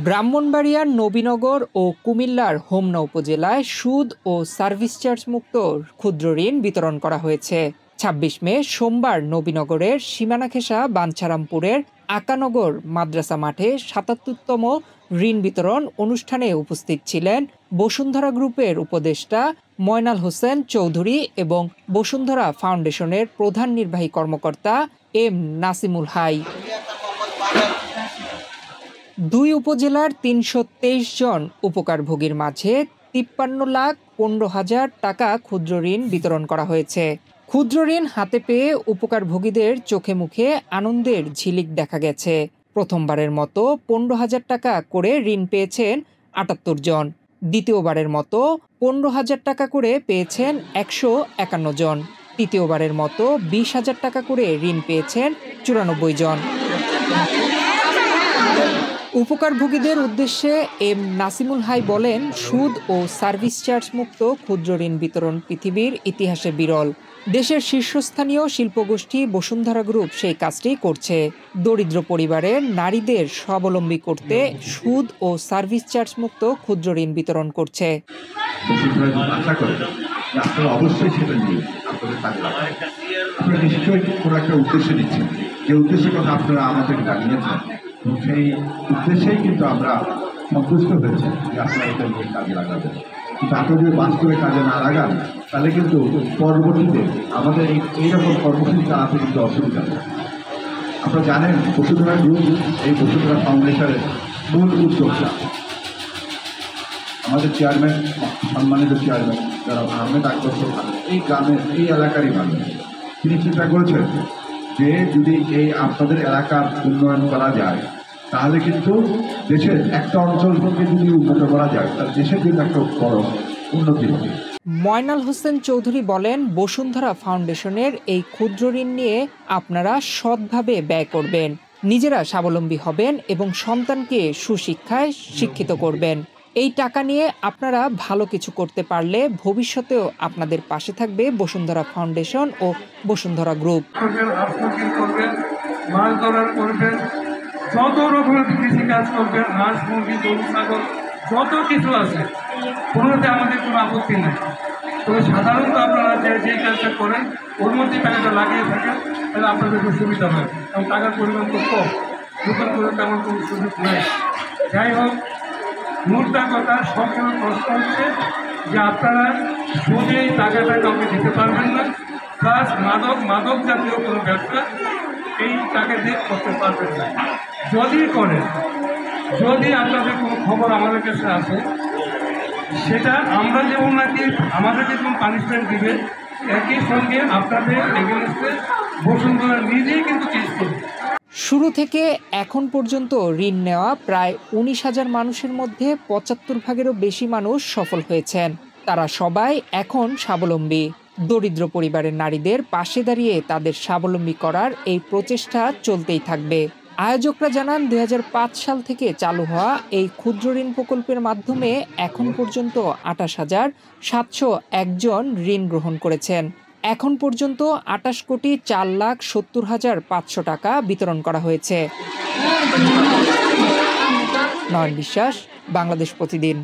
ব্রাহ্মণবাড়িয়ার নবীনগর ও কুমিল্লার হোমনা উপজেলায় সুদ ও সার্ভিস চার্জ মুক্ত ক্ষুদ্র ঋণ বিতরণ করা হয়েছে। ২৬ মে সোমবার নবীনগরের সীমানা ঘেঁষা বাঞ্ছারামপুরের আকানগর মাদ্রাসা মাঠে ৭৭তম ঋণ বিতরণ অনুষ্ঠানে উপস্থিত ছিলেন বসুন্ধরা গ্রুপের উপদেষ্টা ময়নাল হোসেন চৌধুরী এবং বসুন্ধরা ফাউন্ডেশনের প্রধান নির্বাহী কর্মকর্তা এম নাসিমুল হাই। দুই উপজেলার ৩২৩ জন উপকারভোগীর মাঝে ৫৩,১৫,০০০ টাকা ক্ষুদ্র ঋণ বিতরণ করা হয়েছে। ক্ষুদ্র ঋণ হাতে পেয়ে উপকারভোগীদের চোখে মুখে আনন্দের ঝিলিক দেখা গেছে। প্রথমবারের মতো ১৫,০০০ টাকা করে ঋণ পেয়েছেন ৭৮ জন। দ্বিতীয়বারের মতো ১৫,০০০ টাকা করে পেয়েছেন ১৫১ জন। তৃতীয়বারের মতো ২০,০০০ টাকা করে ঋণ পেয়েছেন ৯৪ জন। উপকারভোগীদের উদ্দেশ্যে এম নাসিমুল হাই বলেন, সুদ ও সার্ভিস চার্জ মুক্ত ক্ষুদ্র ঋণ বিতরণ পৃথিবীর ইতিহাসে বিরল। দেশের শীর্ষস্থানীয় শিল্পগোষ্ঠী বসুন্ধরা গ্রুপ সেই কাজটি করছে। দরিদ্র পরিবারের নারীদের স্বাবলম্বী করতে সুদ ও সার্ভিস চার্জ মুক্ত ক্ষুদ্র ঋণ বিতরণ করছে। অবশ্যই সেটা নিয়ে আপনাদের কাজে লাগাবেন। আপনারা নিশ্চয়ই কোনো একটা উদ্দেশ্য দিচ্ছেন, যে উদ্দেশ্যের কথা আপনারা আমাদেরকে জানিয়েছেন, সেই উদ্দেশ্যেই কিন্তু আমরা সন্তুষ্ট হয়েছি যে আপনারা এটা নিয়ে কাজে লাগাবেন। কিন্তু আপনারা যদি বাস্তবে কাজে না লাগান তাহলে কিন্তু পরবর্তীতে আমাদের এইরকম কর্মসূচি চালাতে কিন্তু অসুবিধা হবে। আপনারা জানেন বসুন্ধরা গ্রুপ এই বসুন্ধরা ফাউন্ডেশনের মূল উদ্যোক্তা আমাদের চেয়ারম্যান, সম্মানিত চেয়ারম্যান যারা আহমেদ আকবর প্রধান, এই গ্রামের এই এলাকারই মানুষ। তিনি চিন্তা করেছেন যে যদি এই আপনাদের এলাকার উন্নয়ন করা যায় তাহলে কিন্তু দেশের একটা অঞ্চল থেকে যদি উন্নত করা যায় তাহলে দেশের জন্য একটা বড় উন্নতি হবে। ময়নাল হোসেন চৌধুরী বলেন, বসুন্ধরা ফাউন্ডেশনের এই ক্ষুদ্র ঋণ নিয়ে আপনারা সৎভাবে ব্যয় করবেন, নিজেরা স্বাবলম্বী হবেন এবং সন্তানকে সুশিক্ষায় শিক্ষিত করবেন। এই টাকা নিয়ে আপনারা ভালো কিছু করতে পারলে ভবিষ্যতেও আপনাদের পাশে থাকবে বসুন্ধরা ফাউন্ডেশন ও বসুন্ধরা গ্রুপ। মাছ ধরার করবেন, যত রকমের কৃষি কাজ করবেন, হাঁস মুরগি গরু ছাগল যত কিছু আছে, কোনোতে আমাদের কোনো আপত্তি নেই। তবে সাধারণত আপনারা যে কাজটা করেন ওর মধ্যে টাকাটা লাগিয়ে থাকেন তাহলে আপনাদের খুব সুবিধা হয়, কারণ টাকার পরিমাণ তো কম, দোকান করে তেমন কোনো সুযোগ নেই। যাই হোক, মূলটা কথা সম্পূর্ণ প্রশ্ন হচ্ছে যে আপনারা সুদে এই টাকাটা কাউকে দিতে পারবেন না, প্লাস মাদক জাতীয় কোনো ব্যবসা এই টাকা দিয়ে করতে পারবেন না। যদি আপনাদের কোনো খবর আমাদের কাছে আসে, সেটা আমরা যেমন নাকি আমাদেরকে যেমন পানিশমেন্ট দিবে, একই সঙ্গে আপনাদের এগেনস্টে বসুন্ধরা নিজেই কিন্তু কেস করবে। শুরু থেকে এখন পর্যন্ত ঋণ নেওয়া প্রায় ১৯,০০০ মানুষের মধ্যে ৭৫ ভাগেরও বেশি মানুষ সফল হয়েছেন। তারা সবাই এখন স্বাবলম্বী। দরিদ্র পরিবারের নারীদের পাশে দাঁড়িয়ে তাদের স্বাবলম্বী করার এই প্রচেষ্টা চলতেই থাকবে। আয়োজকরা জানান, ২০০৫ সাল থেকে চালু হওয়া এই ক্ষুদ্র ঋণ প্রকল্পের মাধ্যমে এখন পর্যন্ত ২৮,৭০১ জন ঋণ গ্রহণ করেছেন। এখন পর্যন্ত ২৮,৪,৭০,৫০০ টাকা বিতরণ করা হয়েছে। নয়ন বিশ্বাস, বাংলাদেশ প্রতিদিন।